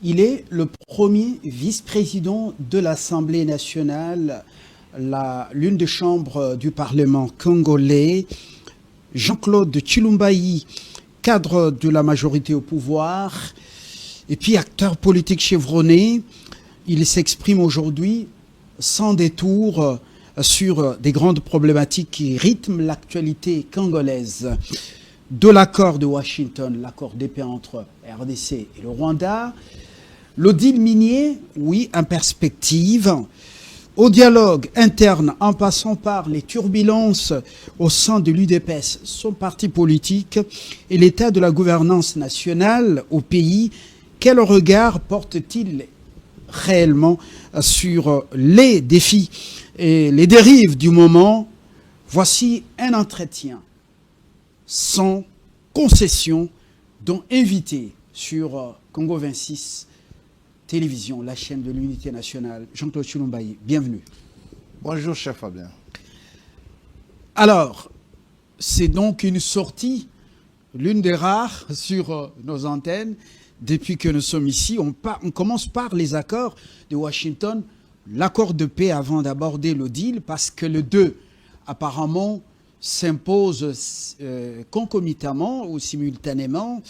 Il est le premier vice-président de l'Assemblée nationale, l'une des chambres du Parlement congolais. Jean-Claude Tshilombayi, cadre de la majorité au pouvoir, et puis acteur politique chevronné. Il s'exprime aujourd'hui sans détour sur des grandes problématiques qui rythment l'actualité congolaise. De l'accord de Washington, l'accord de paix entre RDC et le Rwanda, le deal minier, oui, en perspective, au dialogue interne en passant par les turbulences au sein de l'UDPS, son parti politique, et l'état de la gouvernance nationale au pays. Quel regard porte-t-il réellement sur les défis et les dérives du moment? Voici un entretien sans concession, dont invité sur Congo 26 Télévision, la chaîne de l'unité nationale. Jean-Claude Tshilombayi, bienvenue. Bonjour, cher Fabien. Alors, c'est donc une sortie, l'une des rares sur nos antennes. Depuis que nous sommes ici, on commence par les accords de Washington, l'accord de paix avant d'aborder le deal, parce que le 2, apparemment, s'impose concomitamment ou simultanément,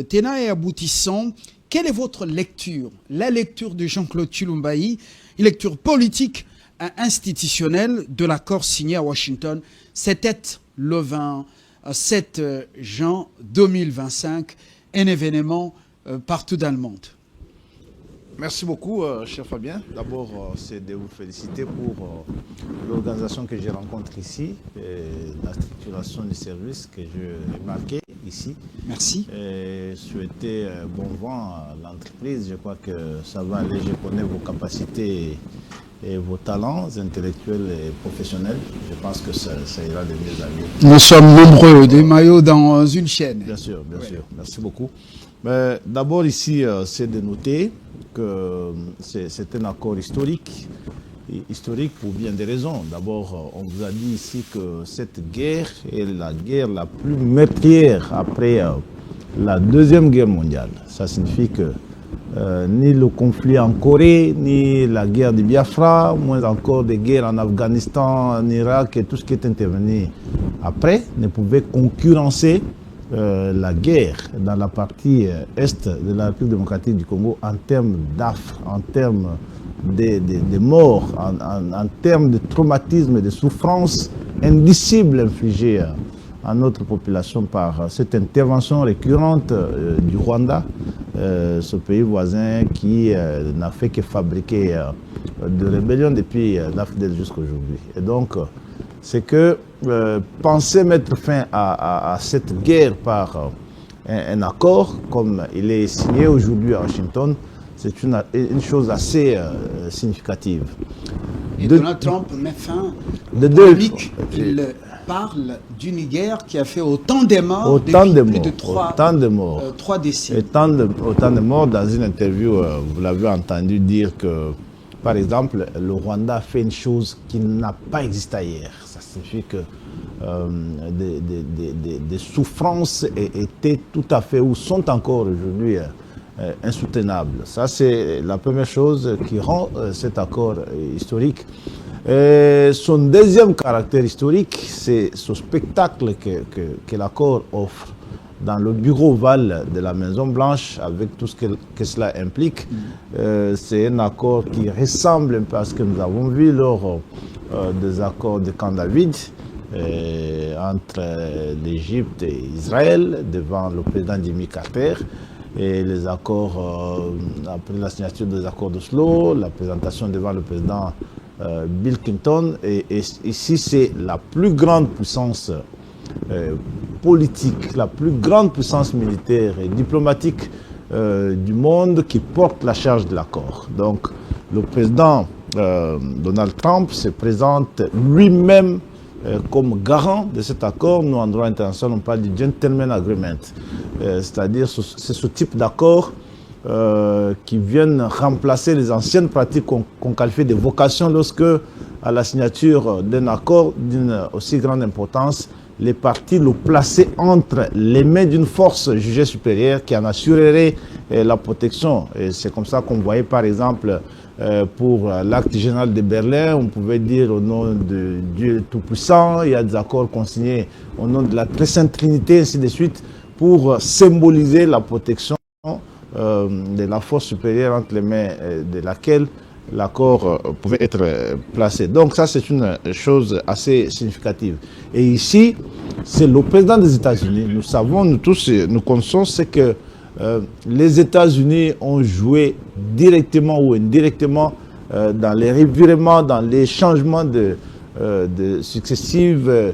tenant et aboutissant. Quelle est votre lecture, la lecture de Jean-Claude Tshilombayi, une lecture politique et institutionnelle de l'accord signé à Washington? C'était le 27 juin 2025, un événement partout dans le monde. Merci beaucoup, cher Fabien. D'abord, c'est de vous féliciter pour l'organisation que je rencontre ici, la structuration du service que j'ai remarqué ici. Merci. Et souhaiter bon vent à l'entreprise. Je crois que ça va aller. Je connais vos capacités et vos talents intellectuels et professionnels. Je pense que ça ira de mieux en mieux. Nous sommes nombreux, des maillots dans une chaîne. Bien sûr, bien sûr. Merci beaucoup. D'abord ici, c'est de noter que c'est un accord historique. Historique pour bien des raisons. D'abord, on vous a dit ici que cette guerre est la guerre la plus meurtrière après la Deuxième Guerre mondiale. Ça signifie que ni le conflit en Corée, ni la guerre de Biafra, moins encore des guerres en Afghanistan, en Irak et tout ce qui est intervenu après ne pouvait concurrencer la guerre dans la partie est de la République démocratique du Congo en termes d'affres, en termes de morts, en termes de traumatisme et de souffrances indicibles infligées à notre population par cette intervention récurrente du Rwanda, ce pays voisin qui n'a fait que fabriquer de rébellions depuis l'AFDEL jusqu'à aujourd'hui. Et donc, c'est que penser mettre fin à cette guerre par un accord, comme il est signé aujourd'hui à Washington, c'est une chose assez significative. Et Donald Trump met fin de polémique. Il parle d'une guerre qui a fait autant de morts depuis plus de trois décennies. Autant de morts. Dans une interview, vous l'avez entendu dire que, par exemple, le Rwanda a fait une chose qui n'a pas existé ailleurs. Ça signifie que des souffrances étaient tout à fait, ou sont encore aujourd'hui, insoutenables. Ça, c'est la première chose qui rend cet accord historique. Et son deuxième caractère historique, c'est ce spectacle que l'accord offre dans le bureau ovale de la Maison-Blanche, avec tout ce que cela implique. C'est un accord qui ressemble un peu à ce que nous avons vu lors des accords de Camp David entre l'Égypte et Israël, devant le président Jimmy Carter, et les accords, après la signature des accords d'Oslo, la présentation devant le président Bill Clinton. Et ici, c'est la plus grande puissance politique, la plus grande puissance militaire et diplomatique du monde qui porte la charge de l'accord. Donc, le président Donald Trump se présente lui-même comme garant de cet accord. Nous, en droit international, on parle du Gentleman Agreement. C'est-à-dire, c'est ce type d'accord qui viennent remplacer les anciennes pratiques qu'on qualifie de vocation lorsque, à la signature d'un accord d'une aussi grande importance, les partis le plaçaient entre les mains d'une force jugée supérieure qui en assurerait la protection. Et c'est comme ça qu'on voyait par exemple pour l'acte général de Berlin, on pouvait dire au nom de Dieu Tout-Puissant, il y a des accords consignés au nom de la Très Sainte Trinité, ainsi de suite, pour symboliser la protection de la force supérieure entre les mains de laquelle l'accord pouvait être placé. Donc ça, c'est une chose assez significative. Et ici, c'est le président des États-Unis. Nous savons, nous tous, nous connaissons, c'est que les États-Unis ont joué directement ou indirectement dans les revirements, dans les changements de successives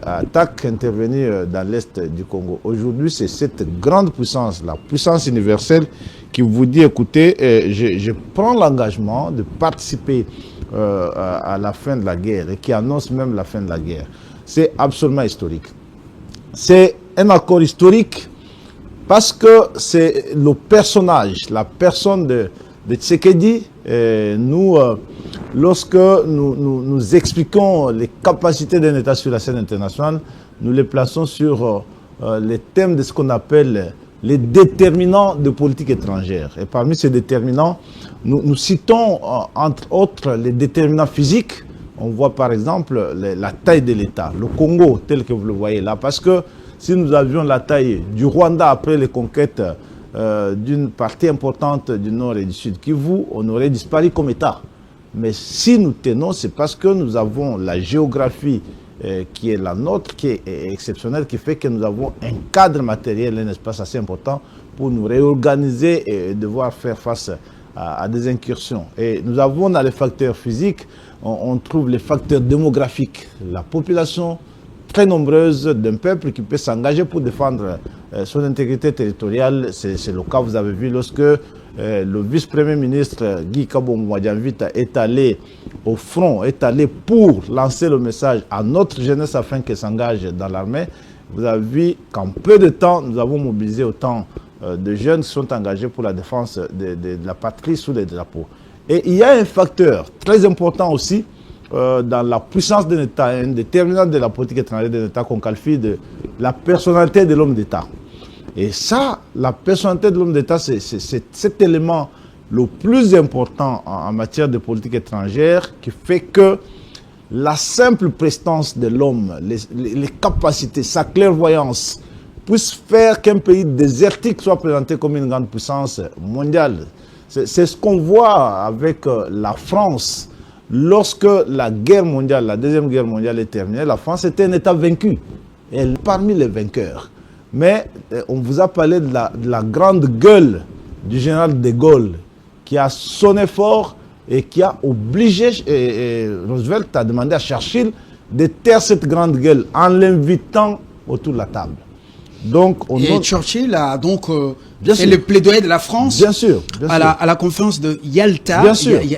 attaques intervenues dans l'Est du Congo. Aujourd'hui, c'est cette grande puissance, la puissance universelle, qui vous dit, écoutez, je prends l'engagement de participer à la fin de la guerre et qui annonce même la fin de la guerre. C'est absolument historique. C'est un accord historique parce que c'est le personnage, la personne de Tshisekedi. Lorsque nous expliquons les capacités d'un État sur la scène internationale, nous les plaçons sur les thèmes de ce qu'on appelle les déterminants de politique étrangère. Et parmi ces déterminants, nous citons entre autres les déterminants physiques. On voit par exemple la taille de l'État, le Congo tel que vous le voyez là, parce que si nous avions la taille du Rwanda après les conquêtes d'une partie importante du Nord et du Sud Kivu, on aurait disparu comme État. Mais si nous tenons, c'est parce que nous avons la géographie qui est la nôtre, qui est exceptionnelle, qui fait que nous avons un cadre matériel, un espace assez important pour nous réorganiser et devoir faire face à des incursions. Et nous avons dans les facteurs physiques, on trouve les facteurs démographiques, la population très nombreuse d'un peuple qui peut s'engager pour défendre son intégrité territoriale. C'est le cas, vous avez vu, lorsque le vice-premier ministre Guy Kabongou-Mwadjanvita est allé au front, est allé pour lancer le message à notre jeunesse afin qu'elle s'engage dans l'armée. Vous avez vu qu'en peu de temps, nous avons mobilisé autant de jeunes qui sont engagés pour la défense de la patrie sous les drapeaux. Et il y a un facteur très important aussi dans la puissance d'un État, un déterminant de la politique étrangère d'un État qu'on qualifie de la personnalité de l'homme d'État. Et ça, la personnalité de l'homme d'État, c'est cet élément le plus important en matière de politique étrangère qui fait que la simple prestance de l'homme, les capacités, sa clairvoyance, puisse faire qu'un pays désertique soit présenté comme une grande puissance mondiale. C'est ce qu'on voit avec la France. Lorsque la guerre mondiale, la deuxième guerre mondiale est terminée, la France était un État vaincu. Elle est parmi les vainqueurs. Mais on vous a parlé de la grande gueule du général de Gaulle qui a sonné fort et qui a obligé Roosevelt à demander à Churchill de taire cette grande gueule en l'invitant autour de la table. Donc, Churchill a donc fait le plaidoyer de la France bien sûr. À la conférence de Yalta,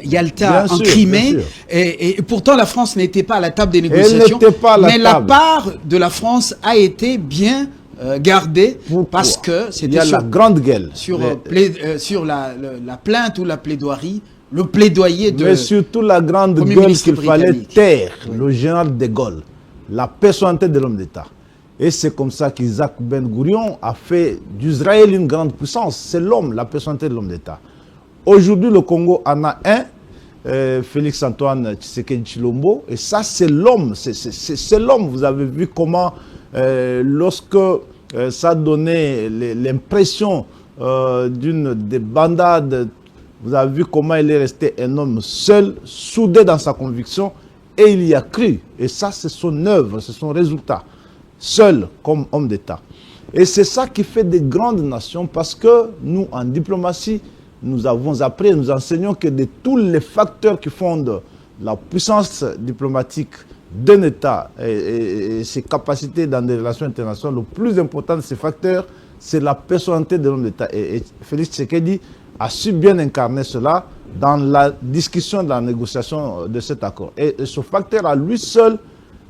Yalta en Crimée. Et pourtant, la France n'était pas à la table des négociations. Mais la part de la France a été bien gardée parce que c'était la grande gueule. Sur la plainte ou la plaidoirie, le plaidoyer de... Mais surtout la grande gueule qu'il fallait taire, le général de Gaulle, la personnalité de l'homme d'État. Et c'est comme ça qu'Isaac Ben Gourion a fait d'Israël une grande puissance. C'est l'homme, la personnalité de l'homme d'État. Aujourd'hui, le Congo en a un, Félix-Antoine Tshisekedi Tshilombo, et ça, c'est l'homme. C'est l'homme. Vous avez vu comment, lorsque ça donnait l'impression d'une débandade, vous avez vu comment il est resté un homme seul, soudé dans sa conviction, et il y a cru. Et ça, c'est son œuvre, c'est son résultat. Seul comme homme d'État. Et c'est ça qui fait des grandes nations parce que nous, en diplomatie, nous avons appris, nous enseignons que de tous les facteurs qui fondent la puissance diplomatique d'un État et ses capacités dans des relations internationales, le plus important de ces facteurs, c'est la personnalité de l'homme d'État. Et Félix Tshisekedi a su bien incarner cela dans la discussion, dans la négociation de cet accord. Et ce facteur à lui seul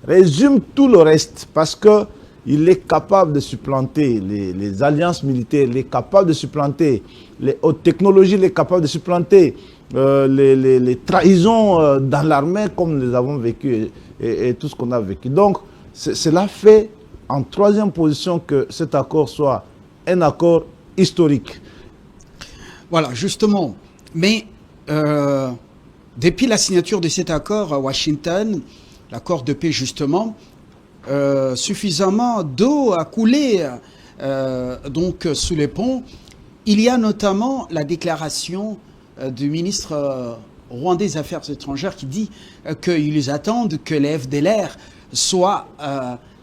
résume tout le reste parce qu'il est capable de supplanter les alliances militaires, il est capable de supplanter les hautes technologies, il est capable de supplanter les trahisons dans l'armée comme nous les avons vécues et tout ce qu'on a vécu. Donc, cela fait en troisième position que cet accord soit un accord historique. Voilà, justement. Mais depuis la signature de cet accord à Washington, l'accord de paix justement, suffisamment d'eau a coulé donc sous les ponts. Il y a notamment la déclaration du ministre rwandais des Affaires étrangères qui dit qu'ils attendent que les FDLR soient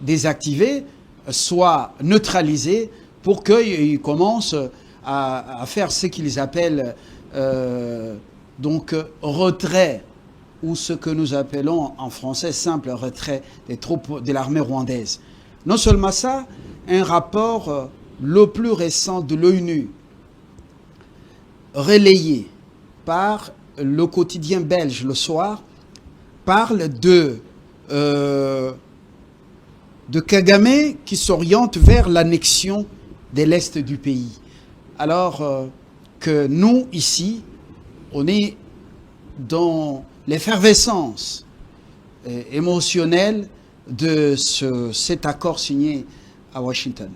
désactivés, soient neutralisés pour qu'ils commencent à faire ce qu'ils appellent donc retrait, ou ce que nous appelons en français simple retrait des troupes de l'armée rwandaise. Non seulement ça, un rapport le plus récent de l'ONU, relayé par le quotidien belge Le Soir, parle de Kagame qui s'oriente vers l'annexion de l'Est du pays. Alors que nous, ici, on est dans l'effervescence émotionnelle de cet accord signé à Washington.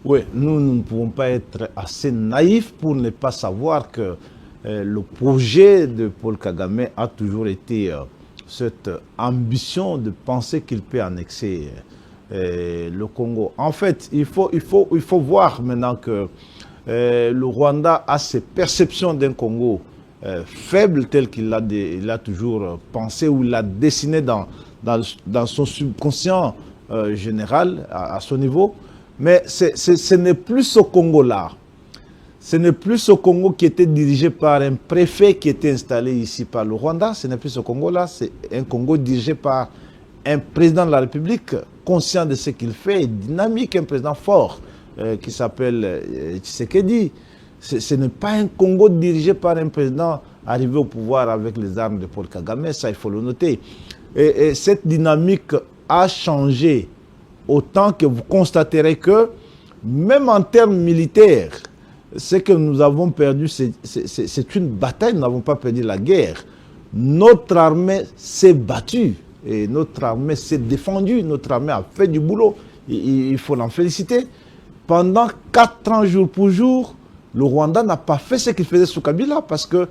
Oui, nous ne pouvons pas être assez naïfs pour ne pas savoir que le projet de Paul Kagame a toujours été cette ambition de penser qu'il peut annexer le Congo. En fait, il faut voir maintenant que le Rwanda a ses perceptions d'un Congo faible tel qu'il l'a toujours pensé ou l'a dessiné dans son subconscient général à son niveau. Mais ce n'est plus ce Congo-là. Ce n'est plus ce Congo qui était dirigé par un préfet qui était installé ici par le Rwanda. Ce n'est plus ce Congo-là. C'est un Congo dirigé par un président de la République conscient de ce qu'il fait, dynamique, un président fort qui s'appelle Tshisekedi. Ce n'est pas un Congo dirigé par un président arrivé au pouvoir avec les armes de Paul Kagame. Ça, il faut le noter. Et cette dynamique a changé. Autant que vous constaterez que, même en termes militaires, ce que nous avons perdu, c'est une bataille, nous n'avons pas perdu la guerre. Notre armée s'est battue, et notre armée s'est défendue, notre armée a fait du boulot, il faut l'en féliciter. Pendant 4 ans, jour pour jour, le Rwanda n'a pas fait ce qu'il faisait sous Kabila, parce que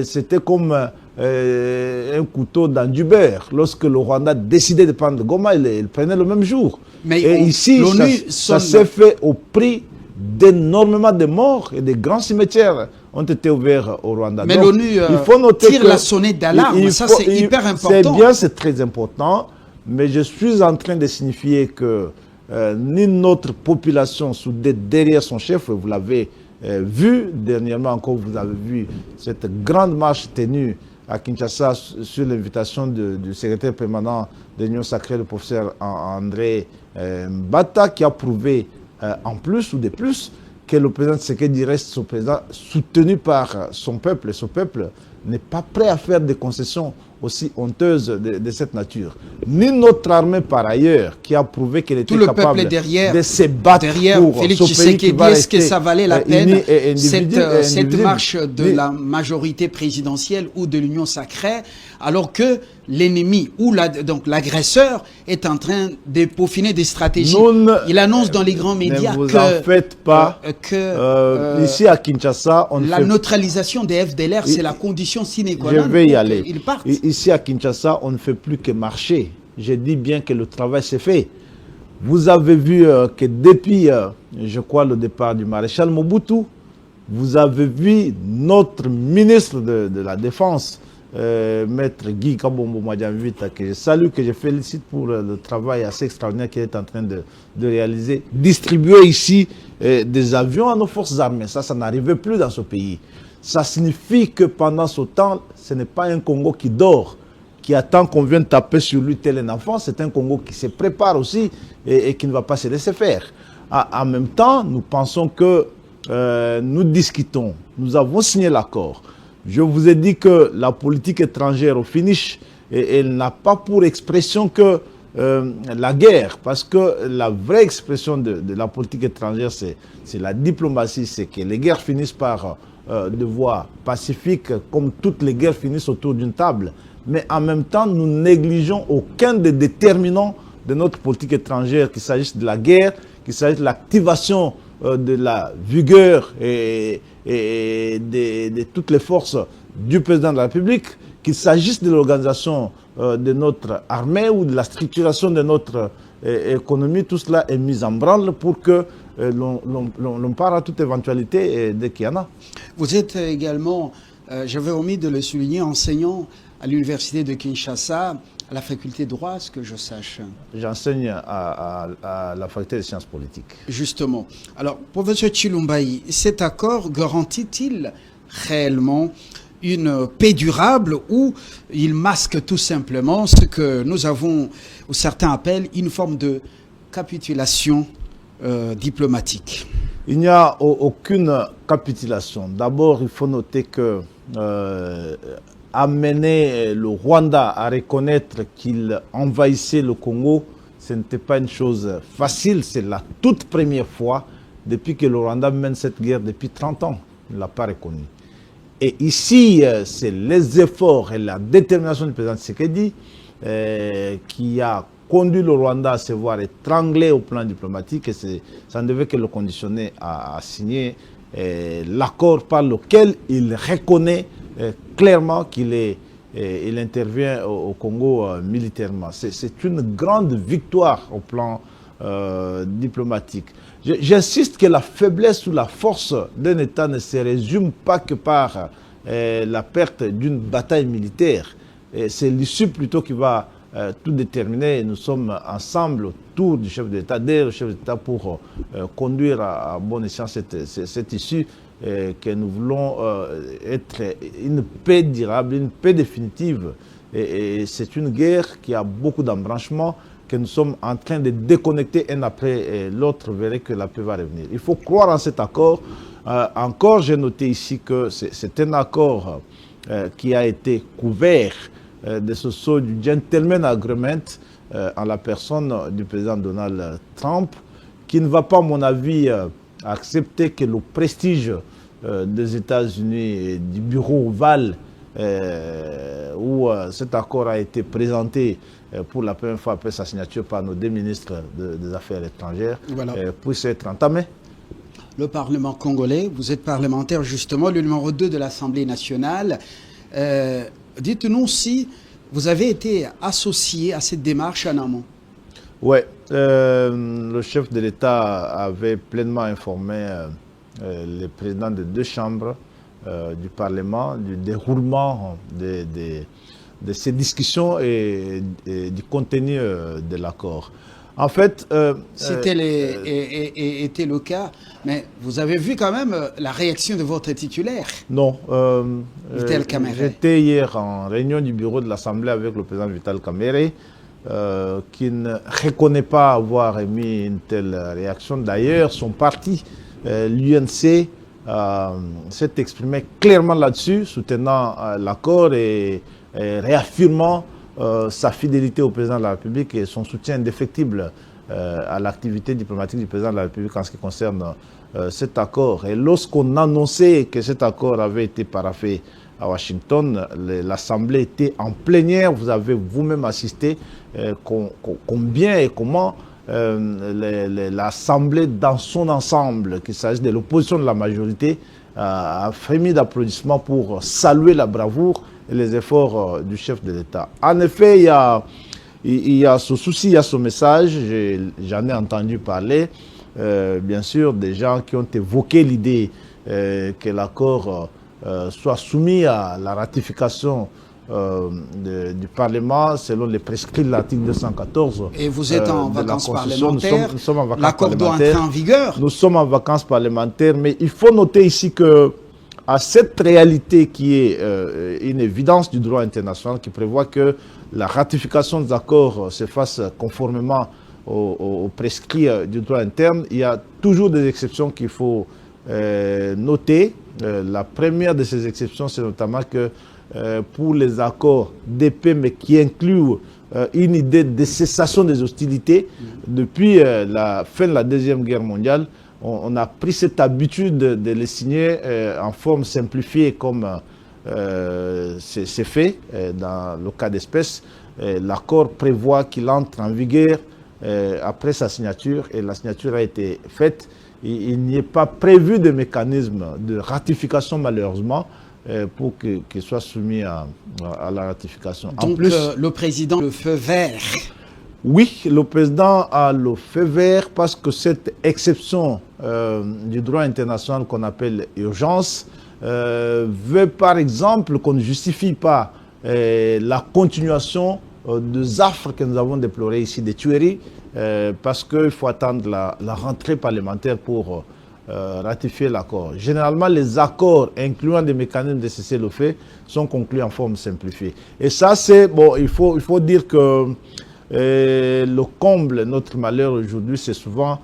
c'était comme un couteau dans du beurre. Lorsque le Rwanda décidait de prendre Goma, il prenait le même jour. Mais et ici, ça s'est fait au prix d'énormément de morts et de grands cimetières ont été ouverts au Rwanda. Mais l'ONU tire la sonnette d'alarme, ça c'est hyper important. C'est bien, c'est très important, mais je suis en train de signifier que ni notre population soudée derrière son chef, vous l'avez vu dernièrement encore, vous avez vu cette grande marche tenue à Kinshasa sur l'invitation du secrétaire permanent de l'Union sacrée, le professeur André Mbata, qui a prouvé en plus ou de plus que le président Tshisekedi reste son président soutenu par son peuple. Et son peuple n'est pas prêt à faire des concessions aussi honteuses de cette nature. Ni notre armée par ailleurs, qui a prouvé qu'elle était capable de se battre pour Félix Tshisekedi. Est-ce que ça valait la peine cette marche de la majorité présidentielle ou de l'Union sacrée, alors que l'ennemi ou donc l'agresseur est en train de peaufiner des stratégies? Il annonce dans les grands médias que... Ne vous en faites pas. Ici à Kinshasa, la neutralisation des FDLR, c'est la condition sine qua non. Je vais y aller. Ils partent. Ici à Kinshasa, on ne fait plus que marcher. Je dis bien que le travail s'est fait. Vous avez vu que depuis, je crois, le départ du maréchal Mobutu, vous avez vu notre ministre de la Défense, Maître Guy Kabombo Madiamvita, que je salue, que je félicite pour le travail assez extraordinaire qu'il est en train de réaliser, distribuer ici des avions à nos forces armées. Ça n'arrivait plus dans ce pays. Ça signifie que pendant ce temps, ce n'est pas un Congo qui dort, qui attend qu'on vienne taper sur lui tel un enfant. C'est un Congo qui se prépare aussi et qui ne va pas se laisser faire. En même temps, nous pensons que nous discutons. Nous avons signé l'accord. Je vous ai dit que la politique étrangère au finish, elle n'a pas pour expression que la guerre, parce que la vraie expression de la politique étrangère, c'est la diplomatie, c'est que les guerres finissent par de voie pacifique, comme toutes les guerres finissent autour d'une table. Mais en même temps, nous négligeons aucun des déterminants de notre politique étrangère, qu'il s'agisse de la guerre, qu'il s'agisse de l'activation de la vigueur et de toutes les forces du président de la République, qu'il s'agisse de l'organisation de notre armée ou de la structuration de notre économie, tout cela est mis en branle pour que l'on part à toute éventualité dès qu'il y en a. Vous êtes également, j'avais omis de le souligner, enseignant à l'université de Kinshasa, à la faculté de droit, ce que je sache. J'enseigne à la faculté des sciences politiques. Justement. Alors, professeur Chilumbayi, cet accord garantit-il réellement une paix durable ou il masque tout simplement ce que nous avons, ou certains appellent, une forme de capitulation diplomatique? Il n'y a aucune capitulation. D'abord, il faut noter que amener le Rwanda à reconnaître qu'il envahissait le Congo, ce n'était pas une chose facile. C'est la toute première fois depuis que le Rwanda mène cette guerre depuis 30 ans. Il ne l'a pas reconnu. Et ici, c'est les efforts et la détermination du président Tshisekedi qui a conduit le Rwanda à se voir étranglé au plan diplomatique, et ça ne devait que le conditionner à signer l'accord par lequel il reconnaît clairement qu'il intervient au Congo militairement. C'est une grande victoire au plan diplomatique. J'insiste que la faiblesse ou la force d'un État ne se résume pas que par la perte d'une bataille militaire. C'est l'issue plutôt qui va tout déterminer. Nous sommes ensemble autour du chef de l'État, derrière le chef de l'État, pour conduire à bon escient cette issue que nous voulons être une paix durable, une paix définitive. Et c'est une guerre qui a beaucoup d'embranchements, que nous sommes en train de déconnecter un après l'autre, verrez que la paix va revenir. Il faut croire en cet accord. Encore, j'ai noté ici que c'est un accord qui a été couvert de ce sceau du Gentleman Agreement en la personne du président Donald Trump, qui ne va pas, à mon avis, accepter que le prestige des États-Unis et du bureau ovale où cet accord a été présenté pour la première fois après sa signature par nos deux ministres des Affaires étrangères, voilà, puisse être entamé. Le Parlement congolais, vous êtes parlementaire justement, le numéro 2 de l'Assemblée nationale. Dites-nous si vous avez été associé à cette démarche en amont. Oui, le chef de l'État avait pleinement informé les présidents des deux chambres du Parlement du déroulement de ces discussions et du contenu de l'accord. En fait, c'était était le cas, mais vous avez vu quand même la réaction de votre titulaire? Non. Vital Kamerhe. J'étais hier en réunion du bureau de l'Assemblée avec le président Vital Kamerhe, qui ne reconnaît pas avoir émis une telle réaction. D'ailleurs, son parti, l'UNC, s'est exprimé clairement là-dessus, soutenant l'accord et réaffirmant sa fidélité au président de la République et son soutien indéfectible à l'activité diplomatique du président de la République en ce qui concerne cet accord. Et lorsqu'on annonçait que cet accord avait été paraphé à Washington, l'Assemblée était en plénière. Vous avez vous-même assisté combien et comment l'Assemblée dans son ensemble, qu'il s'agisse de l'opposition de la majorité, a frémi d'applaudissements pour saluer la bravoure et les efforts du chef de l'État. En effet, il y a ce souci, il y a ce message, j'en ai entendu parler, bien sûr, des gens qui ont évoqué l'idée que l'accord soit soumis à la ratification du Parlement selon les prescrits de l'article 214. Et vous êtes en vacances parlementaires, l'accord doit entrer en vigueur. Nous sommes en vacances parlementaires, mais il faut noter ici que à cette réalité qui est une évidence du droit international qui prévoit que la ratification des accords se fasse conformément aux prescrits du droit interne, il y a toujours des exceptions qu'il faut noter. La première de ces exceptions, c'est notamment que pour les accords de paix, mais qui incluent une idée de cessation des hostilités, depuis la fin de la Deuxième Guerre mondiale, on a pris cette habitude de les signer en forme simplifiée comme c'est fait dans le cas d'espèce. L'accord prévoit qu'il entre en vigueur après sa signature et la signature a été faite. il n'y ait pas prévu de mécanisme de ratification malheureusement pour qu'il soit soumis à la ratification. Donc en plus, le président le feu vert. Oui, le président a le feu vert parce que cette exception du droit international qu'on appelle urgence veut par exemple qu'on ne justifie pas la continuation des affres que nous avons déplorées ici, des tueries, parce qu'il faut attendre la rentrée parlementaire pour ratifier l'accord. Généralement, les accords incluant des mécanismes de cessez-le-feu sont conclus en forme simplifiée. Et ça, c'est bon. Il faut dire que le comble, notre malheur aujourd'hui, c'est souvent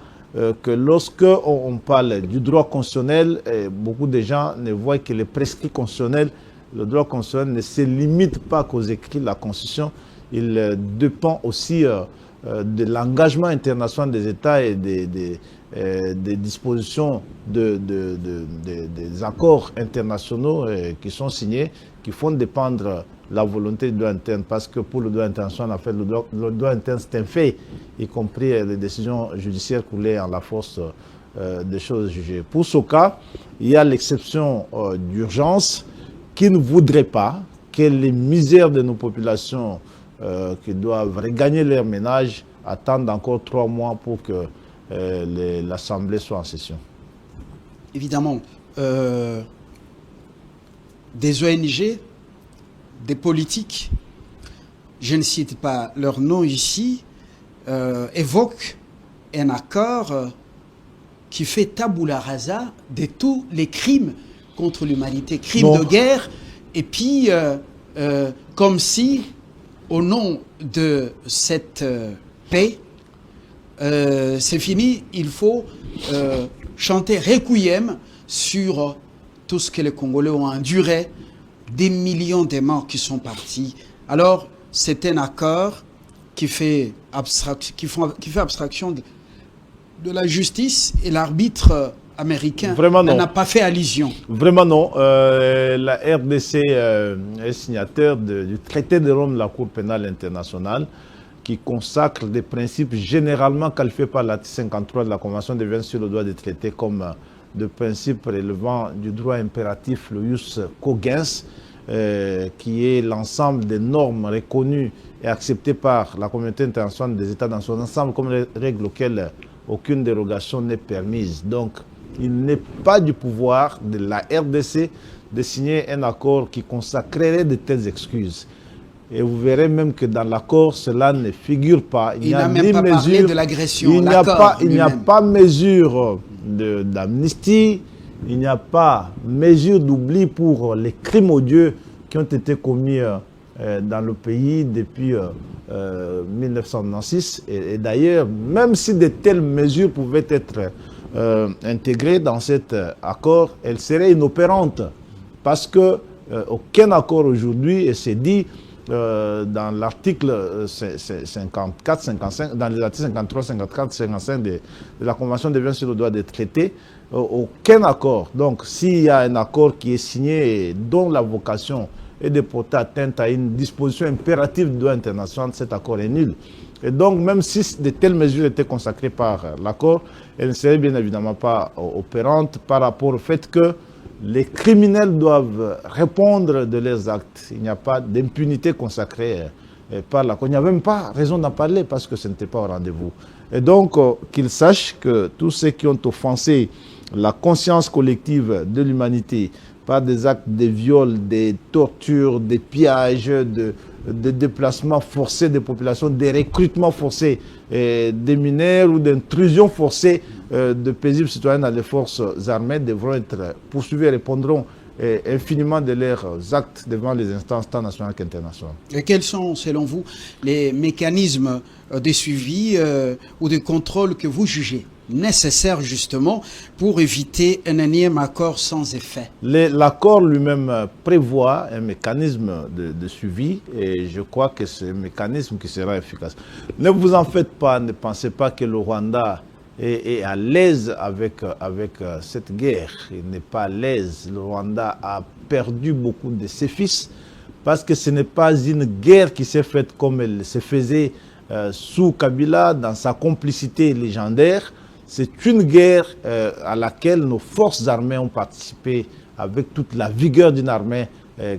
que lorsque on parle du droit constitutionnel, beaucoup de gens ne voient que les prescrits constitutionnels. Le droit constitutionnel ne se limite pas qu'aux écrits de la Constitution. Il dépend aussi de l'engagement international des États et des dispositions des accords internationaux qui sont signés, qui font dépendre la volonté du droit interne, parce que pour le droit international, en fait, le droit interne, c'est un fait, y compris les décisions judiciaires coulées en la force des choses jugées. Pour ce cas, il y a l'exception d'urgence qui ne voudrait pas que les misères de nos populations qui doivent regagner leur ménage attendent encore 3 mois pour que l'Assemblée soit en session. Évidemment, des ONG, des politiques, je ne cite pas leur nom ici, évoquent un accord qui fait tabula rasa de tous les crimes contre l'humanité, crimes de guerre, et puis comme si, au nom de cette paix, c'est fini, il faut chanter requiem sur tout ce que les Congolais ont enduré, des millions de morts qui sont partis. Alors, c'est un accord qui fait abstraction de la justice, et l'arbitre américain n'a pas fait allusion. Vraiment non. La RDC est signataire du traité de Rome de la Cour pénale internationale, qui consacre des principes généralement qualifiés par l'article 53 de la Convention de Vienne sur le droit des traités comme de principes relevant du droit impératif, le jus cogens, qui est l'ensemble des normes reconnues et acceptées par la communauté internationale des États dans son ensemble comme les règles auxquelles aucune dérogation n'est permise. Donc, il n'est pas du pouvoir de la RDC de signer un accord qui consacrerait de telles excuses. Et vous verrez même que dans l'accord, cela ne figure pas. Il n'a même pas parlé de l'agression. Il n'y a pas mesure d'amnistie, il n'y a pas mesure d'oubli pour les crimes odieux qui ont été commis dans le pays depuis 1996. Et d'ailleurs, même si de telles mesures pouvaient être intégrées dans cet accord, elles seraient inopérantes. Parce que aucun accord aujourd'hui, et c'est dit dans l'article 54, 55, dans les articles 53, 54, 55 de la Convention de Vienne sur le droit des traités, aucun accord. Donc, s'il y a un accord qui est signé et dont la vocation est de porter atteinte à une disposition impérative du droit international, cet accord est nul. Et donc, même si de telles mesures étaient consacrées par l'accord, elles ne seraient bien évidemment pas opérantes par rapport au fait que les criminels doivent répondre de leurs actes. Il n'y a pas d'impunité consacrée par l'accord. Il n'y a même pas raison d'en parler parce que ce n'était pas au rendez-vous. Et donc, qu'ils sachent que tous ceux qui ont offensé la conscience collective de l'humanité par des actes de viol, des tortures, des pillages, de déplacements forcés des populations, des recrutements forcés des mineurs ou d'intrusions forcées de paisibles citoyens dans les forces armées devront être poursuivis et répondront infiniment de leurs actes devant les instances tant nationales qu'internationales. Et quels sont, selon vous, les mécanismes de suivi ou de contrôle que vous jugez nécessaires justement pour éviter un énième accord sans effet? L'accord lui-même prévoit un mécanisme de suivi et je crois que c'est un mécanisme qui sera efficace. Ne vous en faites pas, ne pensez pas que le Rwanda est à l'aise avec cette guerre. Il n'est pas à l'aise. Le Rwanda a perdu beaucoup de ses fils parce que ce n'est pas une guerre qui s'est faite comme elle se faisait sous Kabila dans sa complicité légendaire. C'est une guerre à laquelle nos forces armées ont participé avec toute la vigueur d'une armée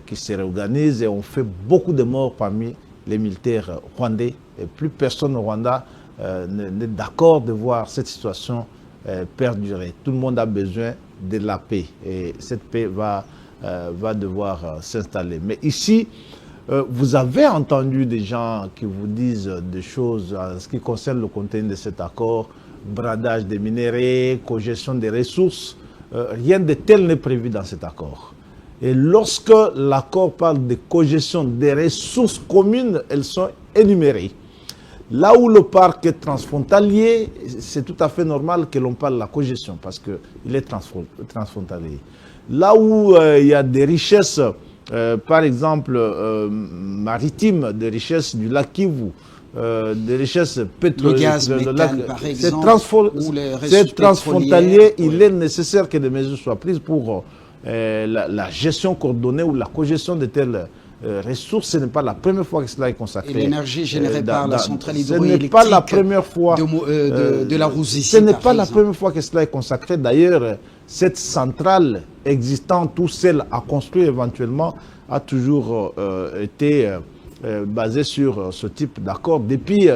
qui se réorganise, et on fait beaucoup de morts parmi les militaires rwandais. Et plus personne au Rwanda n'est d'accord de voir cette situation perdurer. Tout le monde a besoin de la paix, et cette paix va devoir s'installer. Mais ici, vous avez entendu des gens qui vous disent des choses en ce qui concerne le contenu de cet accord, bradage des minéraux, cogestion des ressources. Rien de tel n'est prévu dans cet accord. Et lorsque l'accord parle de cogestion des ressources communes, elles sont énumérées. Là où le parc est transfrontalier, c'est tout à fait normal que l'on parle de la cogestion parce qu'il est transfrontalier. Là où il y a des richesses, par exemple maritimes, des richesses du lac Kivu, des richesses pétrolières, le gaz méthane, par exemple, c'est transfrontalier, il est nécessaire que des mesures soient prises pour la gestion coordonnée ou la cogestion de telles ressources. Ce n'est pas la première fois que cela est consacré. Et l'énergie générée par la centrale hydroélectrique ce n'est pas la première fois de la Roussissi. Ce n'est pas la première fois que cela est consacré. D'ailleurs, cette centrale existante ou celle à construire éventuellement a toujours été basée sur ce type d'accord depuis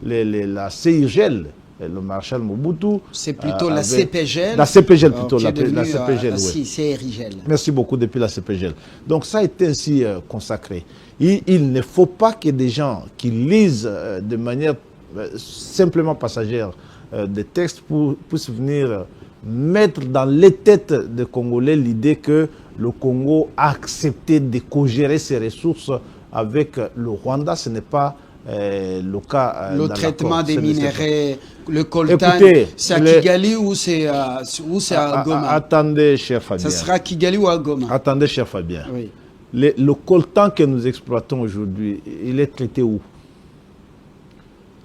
la CIRGEL. Le maréchal Mobutu. C'est plutôt la CPGL. La CPGL plutôt, la CPGL, oui. CIRGEL. Merci beaucoup, depuis la CPGL. Donc ça a été ainsi consacré. Il ne faut pas que des gens qui lisent de manière simplement passagère des textes puissent venir mettre dans les têtes des Congolais l'idée que le Congo a accepté de co-gérer ses ressources avec le Rwanda. Ce n'est pas le cas. Le traitement des minéraux, le coltan, c'est à Kigali ou c'est à Goma? Attendez, cher Fabien. Ça sera à Kigali ou à Goma? Attendez, cher Fabien. Oui. Le coltan que nous exploitons aujourd'hui, il est traité où?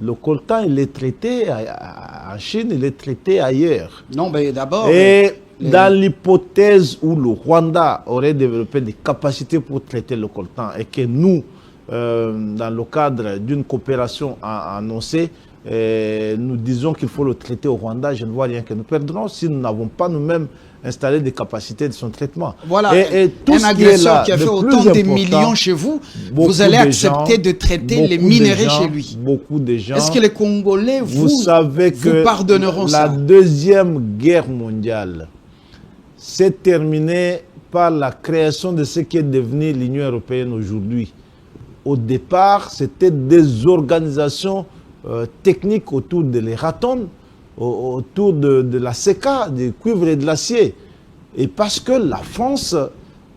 Le coltan, il est traité en Chine, il est traité ailleurs. Non, mais d'abord... Et dans l'hypothèse où le Rwanda aurait développé des capacités pour traiter le coltan et que nous, dans le cadre d'une coopération annoncée, nous disons qu'il faut le traiter au Rwanda, je ne vois rien que nous perdrons si nous n'avons pas nous-mêmes installé des capacités de son traitement. Voilà, et tout un agresseur qui a fait autant de millions chez vous, vous allez accepter de traiter les minéraux chez lui. Beaucoup de gens. Est-ce que les Congolais, vous savez que pardonneront ça? La Deuxième Guerre mondiale s'est terminée par la création de ce qui est devenu l'Union européenne aujourd'hui. Au départ, c'était des organisations techniques autour de l'Euratom, autour de la CECA, du cuivre et de l'acier. Et parce que la France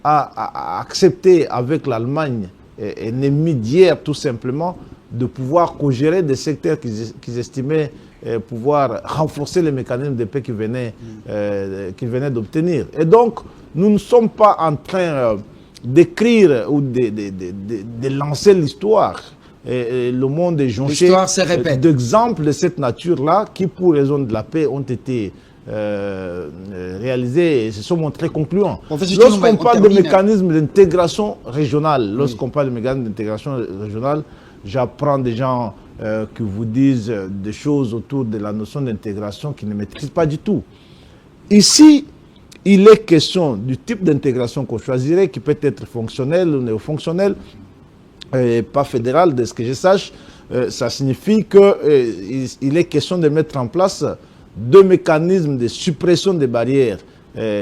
a accepté avec l'Allemagne, ennemi d'hier tout simplement, de pouvoir co-gérer des secteurs qu'ils estimaient pouvoir renforcer les mécanismes de paix qu'ils venaient d'obtenir. Et donc, nous ne sommes pas en train d'écrire ou de lancer l'histoire. Le monde est jonché d'exemples de cette nature-là qui, pour raison de la paix, ont été réalisés et se sont montrés concluants. Lorsqu'on parle de mécanismes d'intégration régionale, j'apprends des gens qui vous disent des choses autour de la notion d'intégration qu'ils ne maîtrisent pas du tout. Ici, il est question du type d'intégration qu'on choisirait, qui peut être fonctionnel ou néo-fonctionnel, pas fédéral, de ce que je sache. Ça signifie qu'il est question de mettre en place deux mécanismes de suppression des barrières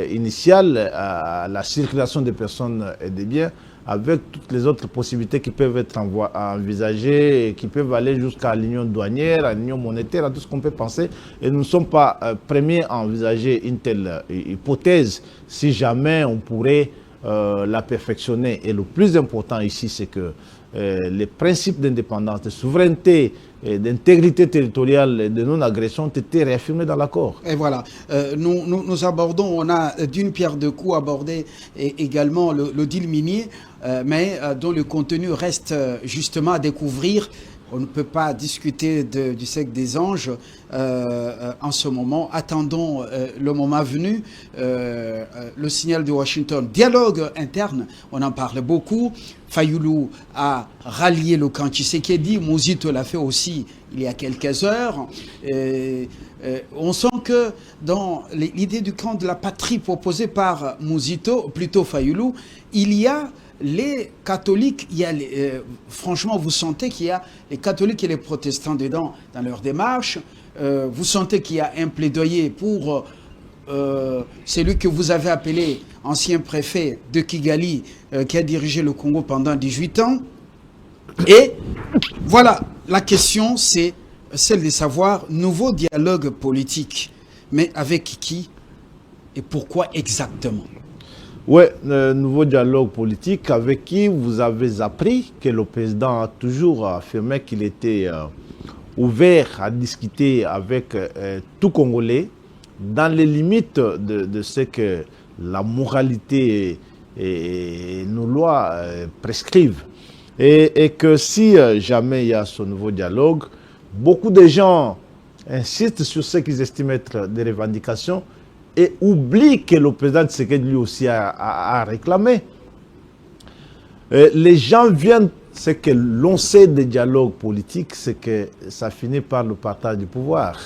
initiales à la circulation des personnes et des biens, avec toutes les autres possibilités qui peuvent être envisagées et qui peuvent aller jusqu'à l'union douanière, à l'union monétaire, à tout ce qu'on peut penser. Et nous ne sommes pas premiers à envisager une telle hypothèse si jamais on pourrait la perfectionner. Et le plus important ici, c'est que les principes d'indépendance, de souveraineté, d'intégrité territoriale et de non-agression ont été réaffirmés dans l'accord. Et voilà, nous abordons, on a d'une pierre deux coups abordé également le deal minier, mais dont le contenu reste justement à découvrir on ne peut pas discuter du secte des anges en ce moment. Attendons le moment venu, le signal de Washington. Dialogue interne, on en parle beaucoup. Fayoulou a rallié le camp Tshisekedi, Mouzito l'a fait aussi il y a quelques heures. On sent que dans l'idée du camp de la patrie proposée par Mouzito, plutôt Fayoulou, il y a les catholiques, franchement, vous sentez qu'il y a les catholiques et les protestants dedans dans leur démarche. Vous sentez qu'il y a un plaidoyer pour celui que vous avez appelé ancien préfet de Kigali, qui a dirigé le Congo pendant 18 ans. Et voilà, la question, c'est celle de savoir, nouveau dialogue politique, mais avec qui et pourquoi exactement? Oui, nouveau dialogue politique avec qui vous avez appris que le président a toujours affirmé qu'il était ouvert à discuter avec tout Congolais dans les limites de ce que la moralité et nos lois prescrivent. Et que si jamais il y a ce nouveau dialogue, beaucoup de gens insistent sur ce qu'ils estiment être des revendications et oublie que le président Tshisekedi lui aussi a réclamé. Les gens viennent, c'est que l'on sait des dialogues politiques, c'est que ça finit par le partage du pouvoir.